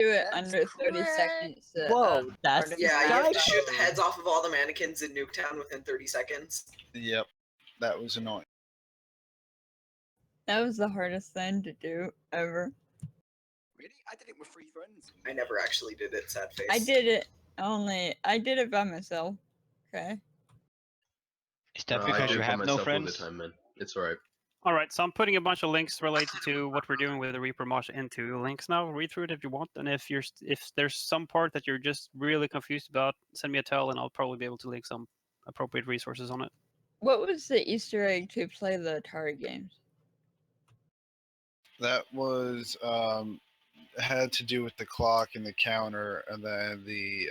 do it That's under 30 correct. seconds. Whoa, that's Yeah, you have to shoot the typo. heads off of all the mannequins in Nuketown within 30 seconds. Yep, that was annoying. That was the hardest thing to do ever. Really? I did it with 3 friends. I never actually did it, sad face. I did it by myself. Okay. Is that I because do you it by have no myself all the friends? time, man. It's alright. Alright, so I'm putting a bunch of links related to what we're doing with the Reaper Mosh into links now. Read through it if you want, and if there's some part that you're just really confused about, send me a tell and I'll probably be able to link some appropriate resources on it. What was the Easter egg to play the Atari games? That was had to do with the clock and the counter, and then the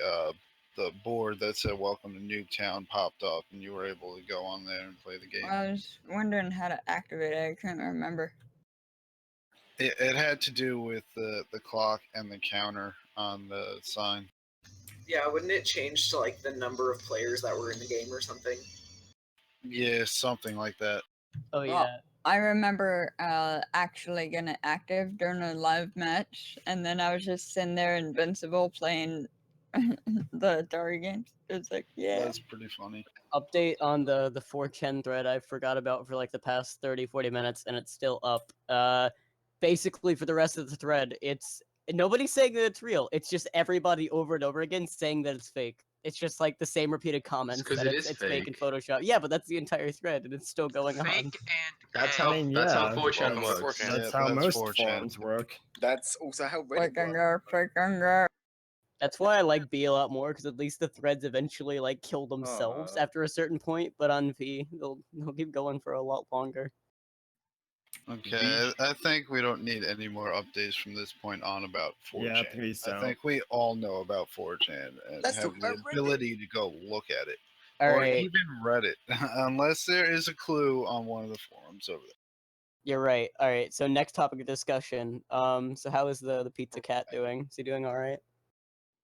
board that said "Welcome to Nuketown" popped up, and you were able to go on there and play the game. I was wondering how to activate it. I couldn't remember. It had to do with the clock and the counter on the sign. Yeah, wouldn't it change to like the number of players that were in the game or something? Yeah, something like that. Oh yeah. Well, I remember actually getting it active during a live match, and then I was just sitting there invincible playing the Atari games. It was like, yeah. That's pretty funny. Update on the 4chan thread I forgot about for like the past 30-40 minutes, and it's still up. Basically for the rest of the thread, it's nobody's saying that it's real. It's just everybody over and over again saying that it's fake. It's just like the same repeated comments 'cause that it it's is fake in fake. Photoshop. Yeah, but that's the entire thread, and it's still going on. Fake and That's gay. how I mean, that's how yeah, 4chan well, works. 4chan. That's Yeah, how that's most 4chan. forums work. That's also how Reddit Freaking works. go, freaking go. That's why I like B a lot more, because at least the threads eventually like kill themselves after a certain point. But on V, they'll keep going for a lot longer. Okay, I think we don't need any more updates from this point on about 4chan. Yeah, please I don't. think we all know about 4chan and Let's have talk the about Reddit. ability to go look at it. All or right, even Reddit, unless there is a clue on one of the forums over there. you're right. All right, so next topic of discussion. So how is the pizza cat doing? Is he doing all right?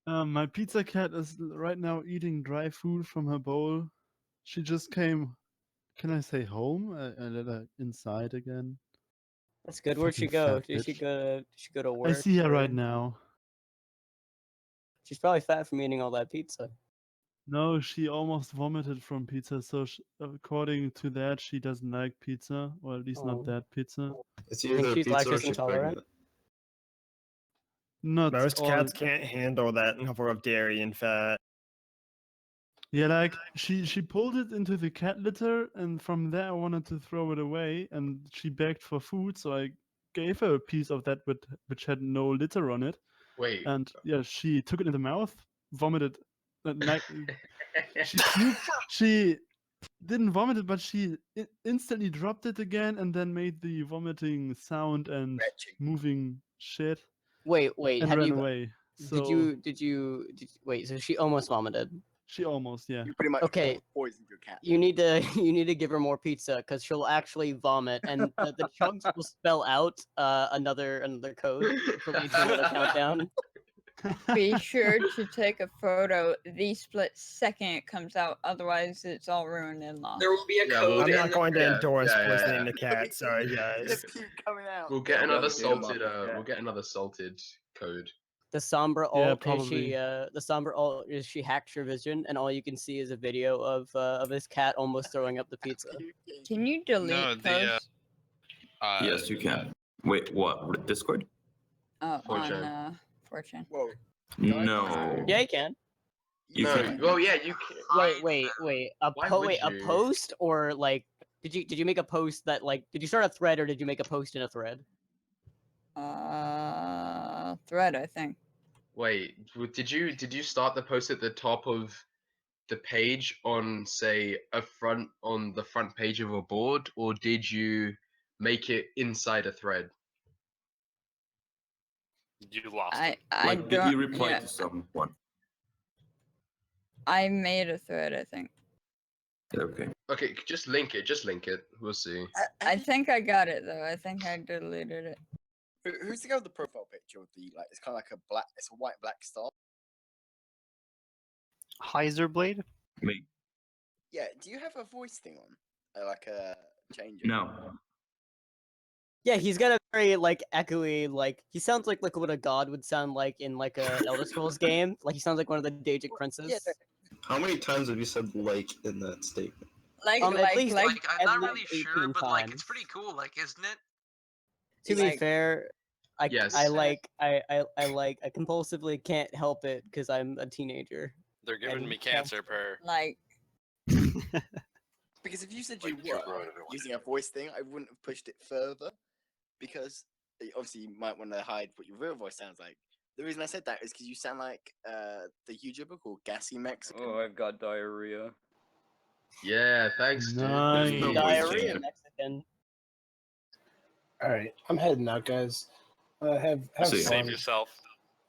My pizza cat is right now eating dry food from her bowl. She just came, can I say home? I let her inside again. That's good. Where'd she Fucking go? fat Did she bitch. go? Did she go to work? I see her or- right now. She's probably fat from eating all that pizza. No, she almost vomited from pizza, so according to that, she doesn't like pizza, or at least Oh. not that pizza. It's You think either she's pizza or lactose she's intolerant? pregnant. Not Most all. cats can't handle that number of dairy and fat. Yeah, like she pulled it into the cat litter, and from there I wanted to throw it away, and she begged for food, so I gave her a piece of that which had no litter on it, Wait. and yeah, she took it in the mouth, vomited. She puked. She didn't vomit it, but she instantly dropped it again, and then made the vomiting sound and Retching. moving shit Wait. and Have ran you? away. So Did you? Wait. So she almost vomited. she almost, yeah. You pretty much Okay. poisoned your cat. You need to give her more pizza because she'll actually vomit, and the chunks will spell out another code for me to count down. Be sure to take a photo the split second it comes out, otherwise it's all ruined and lost. There will be a Yeah, code. I'm in not going to yeah, endorse yeah, yeah, poisoning yeah. the cat. Sorry, guys. Just keep coming out. We'll get another salted. Yeah. We'll get another salted code. The Sombra Yeah, alt is probably. the Sombra alt is she hacked your vision, and all you can see is a video of this cat almost throwing up the pizza. Can you delete No, posts? Yes, you can. Wait, what? Discord? On 4chan. 4chan. Whoa. No. Yeah, you can. You No. can. Well, yeah, you can. Wait. Why would A you? post or like did you make a post that like did you start a thread or did you make a post in a thread? Thread, I think. Wait, did you start the post at the top of the page on, say, on the front page of a board, or did you make it inside a thread? You lost I it. Like, did don't. you reply Yeah, to someone? I made a thread, I think. Okay. Okay, just link it. Just link it. We'll see. I think I got it though. I think I deleted it. Who's the guy with the profile picture with the like? It's kind of like it's a white black star. Blade? Me. Yeah. Do you have a voice thing on? Like a change? No. Yeah, he's got a very like echoey, like he sounds like what a god would sound like in like a Elder Scrolls game. Like he sounds like one of the Daedric princes. How many times have you said like in that statement? At least Like, I'm not at really least sure, 18 but like, it's times. pretty cool, like, isn't it? To be fair, I Yes. I compulsively can't help it because I'm a teenager. They're giving And me cancer per. Like, Because if you said you were using a voice thing, I wouldn't have pushed it further. Because obviously you might want to hide what your real voice sounds like. The reason I said that is because you sound like the YouTuber called Gassy Mexican. Oh, I've got diarrhea. Yeah, thanks, dude. Nice. There's no voice Diarrhea changer. Mexican. All right, I'm heading out, guys. Have See fun. ya. Save yourself.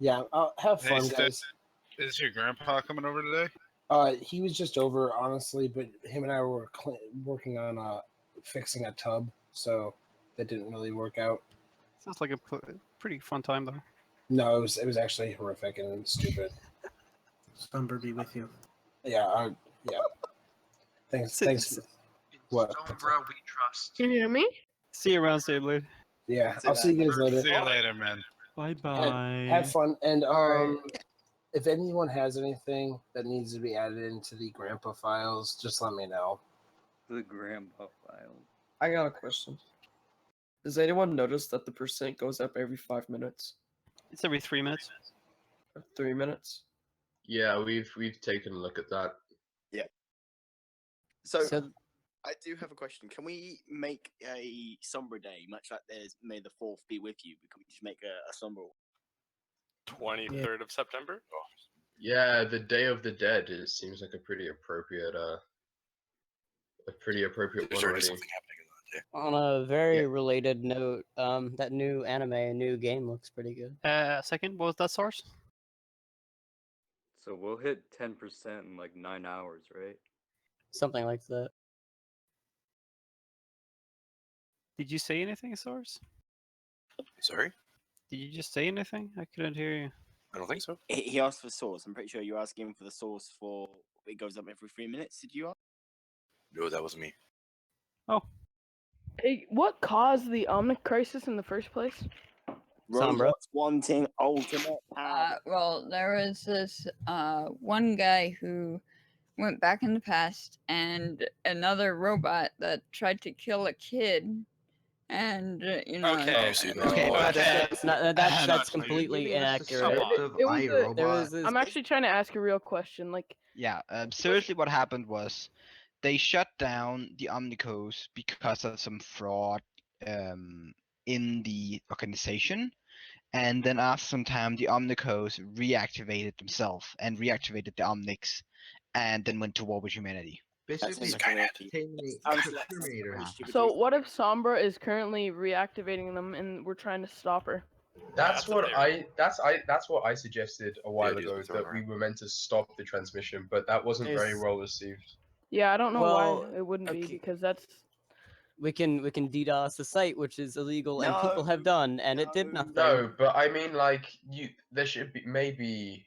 Yeah, have Hey, fun, Steph, guys. is your grandpa coming over today? He was just over, honestly, but him and I were working on fixing a tub, so that didn't really work out. Sounds like a pretty fun time though. No, it was actually horrific and stupid. Sombra be with you. Yeah, yeah. Thanks. What? Sombra, we trust. Can you hear me? See you around, Stabler. Yeah, I'll see you guys later. See you later, man. Bye And bye. have fun. And if anyone has anything that needs to be added into the grandpa files, just let me know. The grandpa file. I got a question. Does anyone notice that the percent goes up every 5 minutes? It's every 3 minutes. Or 3 minutes? Yeah, we've taken a look at that. Yeah. So I do have a question. Can we make a Sombra day, much like there's May the 4th be with you? Can we just make a Sombra? 23rd of September. Yeah, the Day of the Dead seems like a pretty appropriate one already. On a very related note, that new new game looks pretty good. Second, what was that source? So we'll hit 10% in like 9 hours, right? Something like that. Did you say anything, source? Sorry? Did you just say anything? I couldn't hear you. I don't think so. He asked for source. I'm pretty sure you're asking for the source for it goes up every 3 minutes. Did you ask? No, that was me. Oh. Hey, what caused the Omnic crisis in the first place? Robots wanting ultimate power. well, there was this one guy who went back in the past, and another robot that tried to kill a kid, and Okay, and, that's completely inaccurate. I'm actually trying to ask a real question. Like, Yeah, seriously, what happened was they shut down the Omnicos because of some fraud in the organization. And then after some time, the Omnicos reactivated themselves and reactivated the Omnics and then went to war with humanity. Basically, Terminator. so what if Sombra is currently reactivating them and we're trying to stop her? That's what I suggested a while ago, that we were meant to stop the transmission, but that wasn't very well received. Yeah, I don't know Well, why it wouldn't be, because that's We can DDoS the site, which is illegal, and people have done, and it did nothing. No, but I mean, like, there should be, maybe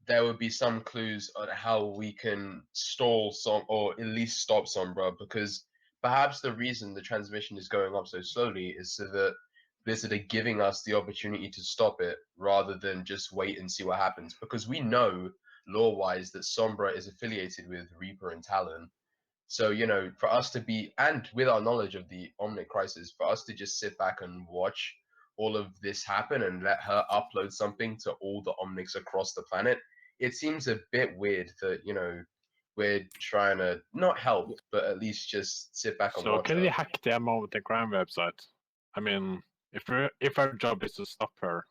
there would be some clues on how we can stall or at least stop Sombra, because perhaps the reason the transmission is going up so slowly is so that Blizzard are giving us the opportunity to stop it rather than just wait and see what happens, because we know lore-wise that Sombra is affiliated with Reaper and Talon. So, for us to be, and with our knowledge of the Omnic crisis, for us to just sit back and watch all of this happen and let her upload something to all the Omnics across the planet, it seems a bit weird that, we're trying to not help, but at least just sit back and So watch can her. we hack the amount of the Grand website? I mean, if our job is to stop her.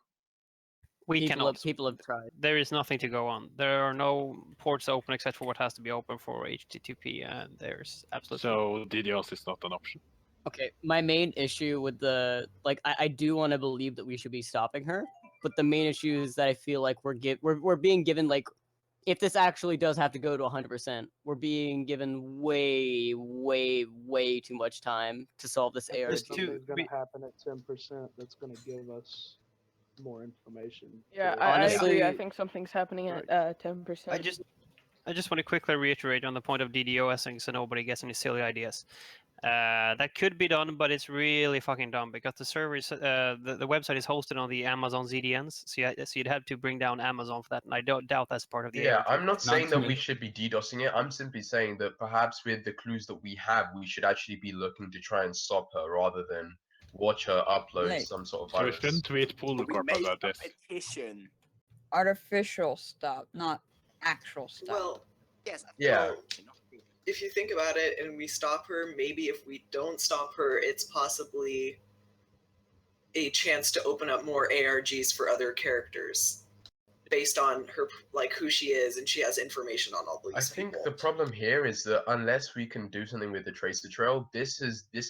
We People cannot. people have tried. There is nothing to go on. There are no ports open except for what has to be open for HTTP, and there's absolutely. So DDoS is not an option. Okay, my main issue with I do want to believe that we should be stopping her, but the main issue is that I feel like we're being given, if this actually does have to go to 100%, we're being given way too much time to solve this error. Something's going to happen at 10% that's going to give us more information. Yeah, So- I agree. I think something's happening at 10%. I just want to quickly reiterate on the point of DDoSing so nobody gets any silly ideas. That could be done, but it's really fucking dumb because the server is the website is hosted on the Amazon ZDNs, so you'd have to bring down Amazon for that, and I don't doubt that's part of the Yeah, ARG. I'm not saying that we should be DDoSing it. I'm simply saying that perhaps with the clues that we have, we should actually be looking to try and stop her rather than watch her upload Like- some sort of So we virus. shouldn't tweet Pool But we Corp made about a this. petition. Artificial stop, not actual stop. Well, Yes. Yeah. if you think about it and we stop her, maybe if we don't stop her, it's possibly a chance to open up more ARGs for other characters based on her, like, who she is, and she has information on all these I think people. the problem here is that unless we can do something with the tracer trail, this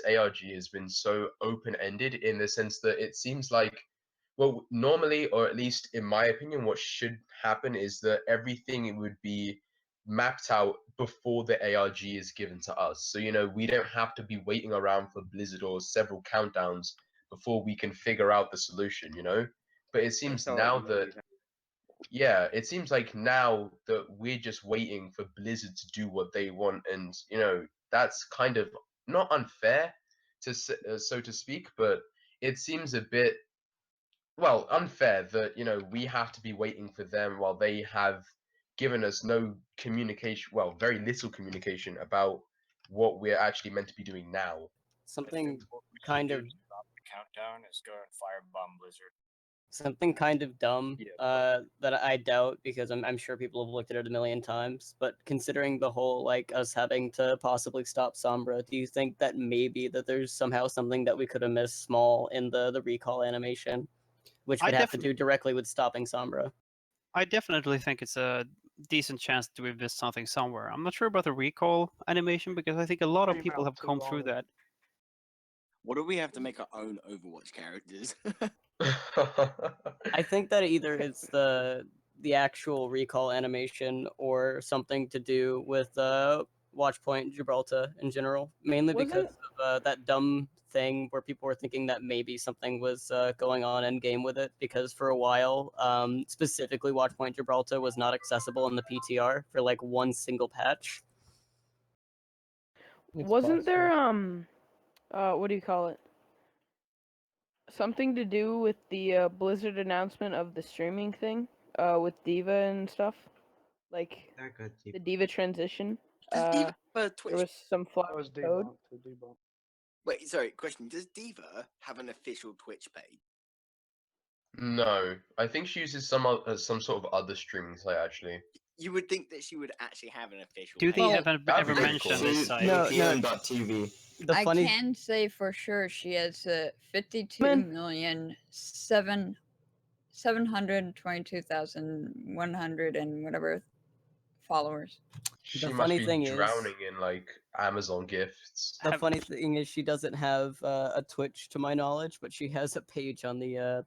ARG has been so open-ended in the sense that it seems like, well, normally, or at least in my opinion, what should happen is that everything would be mapped out before the ARG is given to us. So, you know, we don't have to be waiting around for Blizzard or several countdowns before we can figure out the solution, you know? But it seems now that yeah, it seems like now that we're just waiting for Blizzard to do what they want, and you know that's kind of not unfair to so to speak, but it seems a bit well unfair that you know we have to be waiting for them while they have given us no communication, well, very little communication about what we're actually meant to be doing now. Something kind of Stop the countdown is go and firebomb Blizzard. something kind of dumb that I doubt because I'm sure people have looked at it a million times. But considering the whole like us having to possibly stop Sombra, do you think that maybe that there's somehow something that we could have missed small in the recall animation, which would have to do directly with stopping Sombra? I definitely think it's a decent chance that we've missed something somewhere. I'm not sure about the recall animation because I think a lot of people have come through that. What do we have to make our own Overwatch characters? I think that either it's the actual recall animation or something to do with Watchpoint Gibraltar in general, mainly because of that dumb thing where people were thinking that maybe something was going on in game with it, because for a while, specifically Watchpoint Gibraltar was not accessible in the PTR for like one single patch. Wasn't there what do you call it? Something to do with the Blizzard announcement of the streaming thing with Diva and stuff, like the Diva transition. Diva there was some flash code. Wait, sorry. Question: does Diva have an official Twitch page? No, I think she uses some sort of other streaming site actually. You would think that she would actually have an official. Do they page. ever mentioned this site? I funny- can say for sure she has 52,722,100 and whatever followers. She The must funny be thing is- drowning in like Amazon gifts. The funny thing is she doesn't have a Twitch to my knowledge, but she has a page on the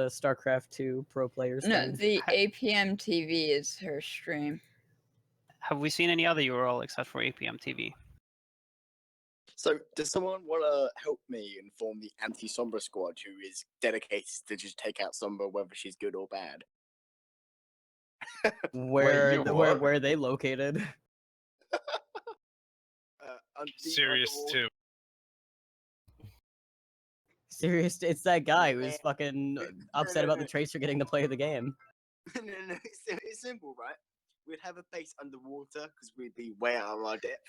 StarCraft 2 pro players No, thing. the APM TV is her stream. Have we seen any other URL except for APM TV? So, does someone want to help me and form the anti-Sombra squad, who is dedicated to just take out Sombra, whether she's good or bad? Where are they located? Serious too. Serious, it's that guy who's fucking upset about the Tracer getting to play the game. No, it's simple, right? We'd have a base underwater because we'd be way out of our depth.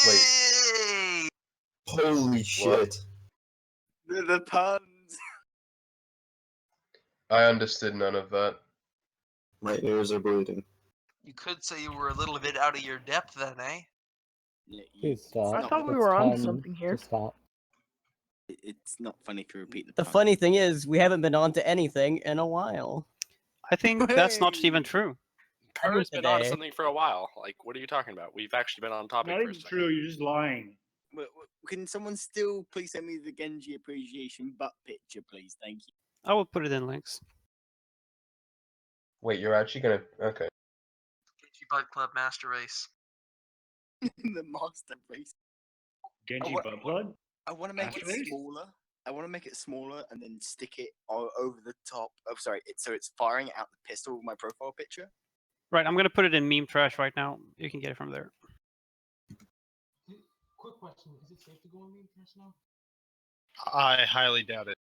Wait. Holy shit. The puns. I understood none of that. My ears are bleeding. You could say you were a little bit out of your depth then, eh? Please stop. I thought we It's were on time something here. to stop. It's not funny to repeat the The pun. funny thing is, we haven't been on to anything in a while. I think that's not even true. Per's been on today. something for a while. Like, what are you talking about? We've actually been on topic Not for a even second. true. You're just lying. Can someone still please send me the Genji appreciation butt picture, please? Thank you. I will put it in links. Wait, you're actually gonna okay. Genji Butt Club Master Race. The master race. Genji wa- butt plug? I want to make Master it race? smaller. I want to make it smaller and then stick it over the top. Oh, sorry. So it's firing out the pistol with my profile picture. Right, I'm gonna put it in meme trash right now. You can get it from there. Quick question: is it safe to go on mute just now? I highly doubt it.